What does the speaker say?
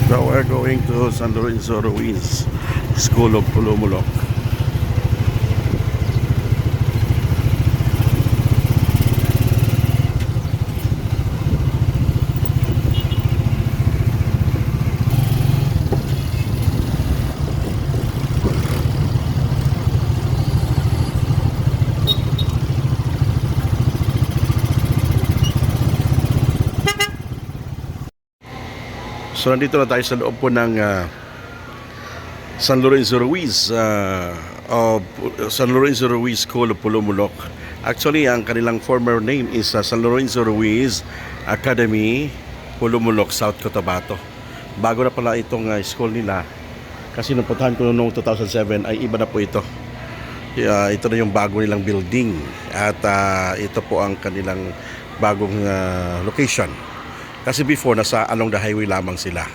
So we're going to San Lorenzo Ruiz School of Pulumulok. So nandito na tayo sa loob po ng San Lorenzo Ruiz San Lorenzo Ruiz School of Pulumulok. Actually, ang kanilang former name is San Lorenzo Ruiz Academy, Pulumulok, South Cotabato. Bago na pala itong school nila, kasi nung puntahan ko noong 2007 ay iba na po ito. Ito na yung bago nilang building at ito po ang kanilang bagong location. Kasi before, nasa along the highway lamang sila.